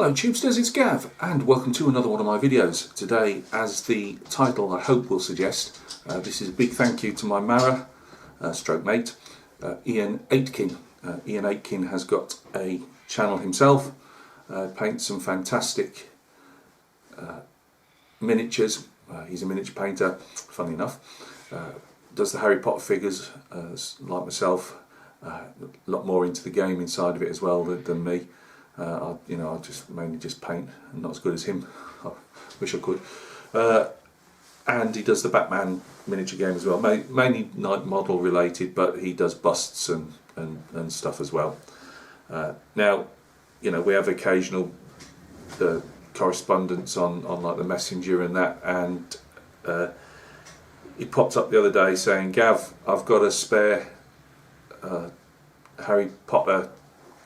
Hello Tubesters, it's Gav and welcome to another one of my videos. Today, as the title I hope will suggest, this is a big thank you to my Mara, stroke mate, Iain Aitken. Iain Aitken has got a channel himself, paints some fantastic miniatures. He's a miniature painter, funny enough. Does the Harry Potter figures, like myself, a lot more into the gaming side of it as well than me. I just mainly just paint, and not as good as him. I wish I could. And he does the Batman miniature game as well, mainly night model related, but he does busts and stuff as well. Now, we have occasional correspondence on like the Messenger and that, and he popped up the other day saying, "Gav, I've got a spare Harry Potter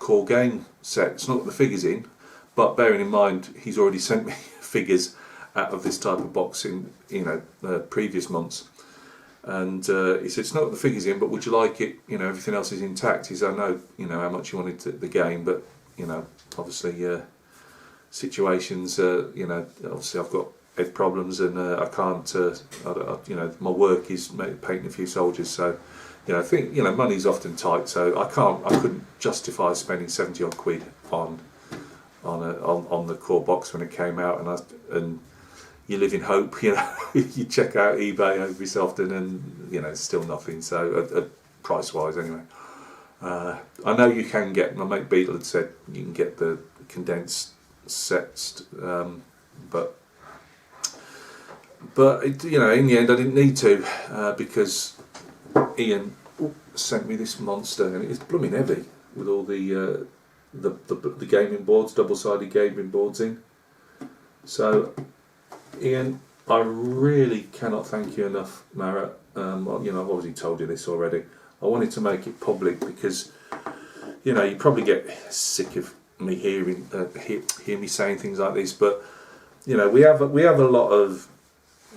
core game set. It's not got the figures in, but bearing in mind he's already sent me figures out of this type of box in previous months, and he said it's not got the figures in, but would you like it? Everything else is intact." He said, "I know how much you wanted the game, but obviously situations, obviously I've got head problems and I can't, my work is painting a few soldiers, so I think money's often tight, so I couldn't justify spending 70 odd quid on the core box when it came out, and you live in hope. You check out eBay every so often, and it's still nothing. So price wise, anyway. I know you can get. My mate Beetle had said you can get the condensed sets, but in the end I didn't need to because Iain sent me this monster, and it's blooming heavy with all the gaming boards, double-sided gaming boards in. So, Iain, I really cannot thank you enough, Mara. I've obviously told you this already. I wanted to make it public because you probably get sick of me hear me saying things like this, but we have a lot of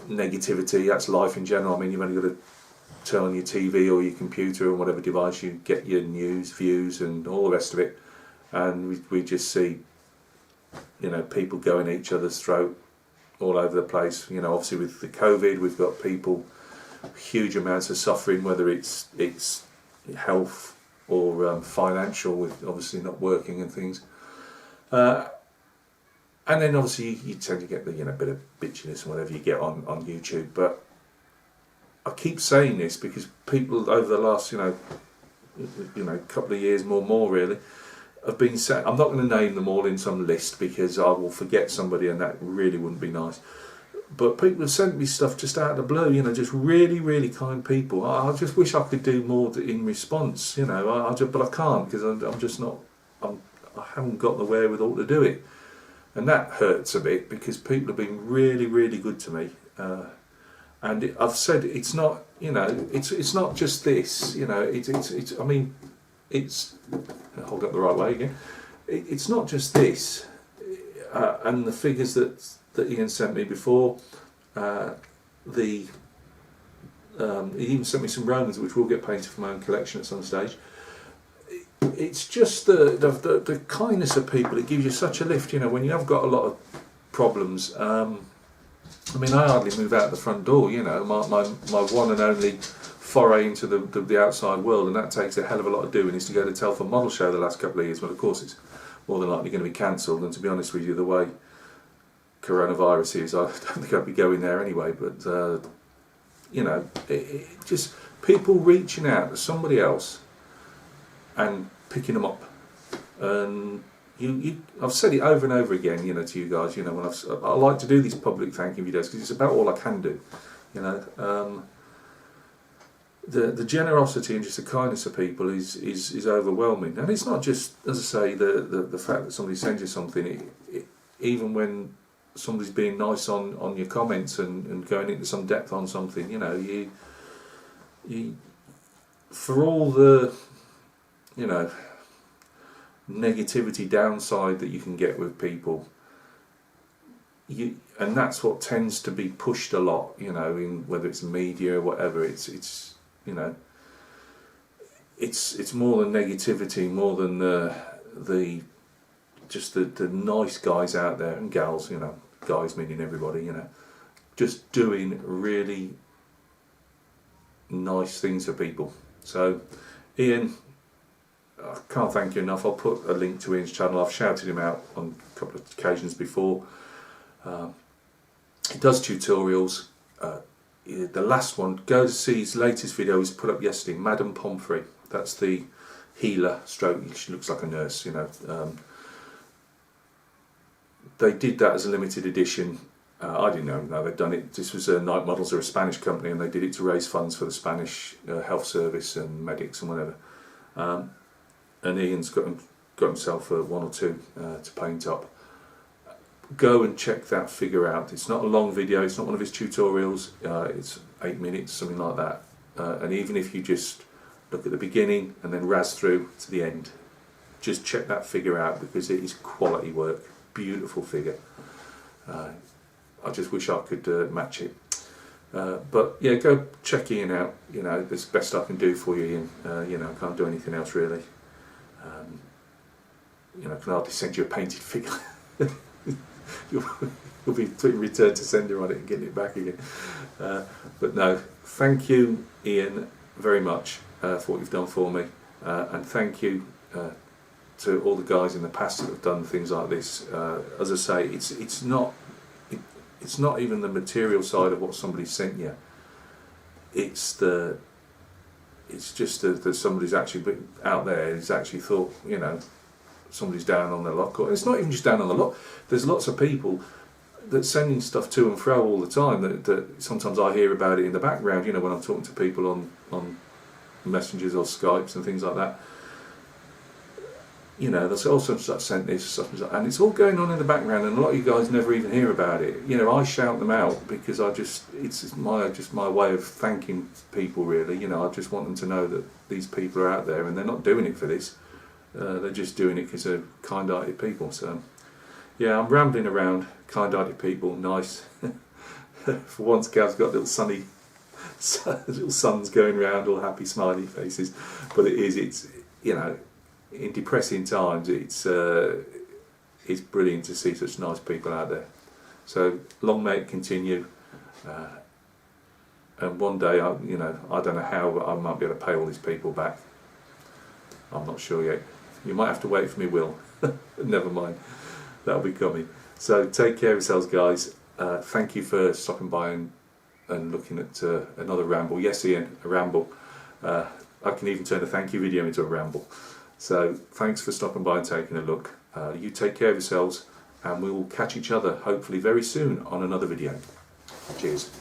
negativity. That's life in general. I mean, you've only got to turn on your TV or your computer or whatever device you get your news, views and all the rest of it, and we just see people going at each other's throat all over the place. Obviously with the COVID we've got people, huge amounts of suffering, whether it's health or financial, with obviously not working and things, and then obviously you tend to get the bit of bitchiness and whatever you get on YouTube. But I keep saying this because people over the last couple of years, more really, have been saying, I'm not going to name them all in some list because I will forget somebody, and that really wouldn't be nice. But people have sent me stuff just out of the blue, just really, really kind people. I just wish I could do more in response, but I can't because I'm just not. I haven't got the wherewithal to do it, and that hurts a bit because people have been really, really good to me. And I've said it's not, it's not just this, it's. I mean, it's. Hold up the right way again. It's not just this, and the figures that Iain sent me before. He even sent me some Romans, which will get painted for my own collection at some stage. It's just the kindness of people. It gives you such a lift, when you have got a lot of problems. I mean, I hardly move out the front door, my one and only foray into the outside world, and that takes a hell of a lot of doing, is to go to Telford Model Show the last couple of years, but of course it's more than likely going to be cancelled, and to be honest with you, the way coronavirus is, I don't think I'd be going there anyway, but it just people reaching out to somebody else and picking them up, and I've said it over and over again, to you guys, when I like to do these public thank you videos because it's about all I can do, the generosity and just the kindness of people is overwhelming, and it's not just, as I say, the fact that somebody sends you something. Even when somebody's being nice on your comments and going into some depth on something, you for all the negativity downside that you can get with people, and that's what tends to be pushed a lot, in whether it's media or whatever. It's more than negativity, more than the just the nice guys out there, and gals, you know, guys meaning everybody, you know, just doing really nice things for people. So Iain, I can't thank you enough. I'll put a link to Iain's channel. I've shouted him out on a couple of occasions before. He does tutorials. The last one, go to see his latest video, was put up yesterday, Madame Pomfrey. That's the healer stroke, she looks like a nurse, you know. They did that as a limited edition. I didn't know they'd done it. This was Night Models, are a Spanish company, and they did it to raise funds for the Spanish health service and medics and whatever. And Ian's got himself one or two to paint up. Go and check that figure out. It's not a long video, it's not one of his tutorials, it's 8 minutes, something like that. And even if you just look at the beginning and then razz through to the end, just check that figure out, because it is quality work. Beautiful figure. I just wish I could match it. But yeah, go check Iain out. You know, that's the best I can do for you, Iain. You know, I can't do anything else really. You know, I can hardly send you a painted figure. You'll be putting return to sender on it and getting it back again. But no, thank you, Iain, very much for what you've done for me, and thank you to all the guys in the past that have done things like this. As I say, it's not even the material side of what somebody sent you. It's just that somebody's actually been out there, who's actually thought, you know, somebody's down on their luck. Or it's not even just down on the luck. There's lots of people that sending stuff to and fro all the time that sometimes I hear about it in the background, you know, when I'm talking to people on messengers or Skypes and things like that. You know, there's also such sent this stuff, and it's all going on in the background, and a lot of you guys never even hear about it. You know, I shout them out because it's my way of thanking people, really. You know, I just want them to know that these people are out there, and they're not doing it for this. They're just doing it because they're kind-hearted people. So, yeah, I'm rambling around. Kind-hearted people, nice. For once, Gav's got little sunny, little suns going round, all happy, smiley faces. But it's you know, in depressing times, it's brilliant to see such nice people out there. So long may it continue. And one day, I don't know how, but I might be able to pay all these people back. I'm not sure yet. You might have to wait for me, Will. Never mind, that'll be coming. So take care of yourselves, guys. Thank you for stopping by and looking at another ramble. Yes, Iain, a ramble. I can even turn a thank you video into a ramble. So thanks for stopping by and taking a look. You take care of yourselves, and we will catch each other hopefully very soon on another video. Cheers.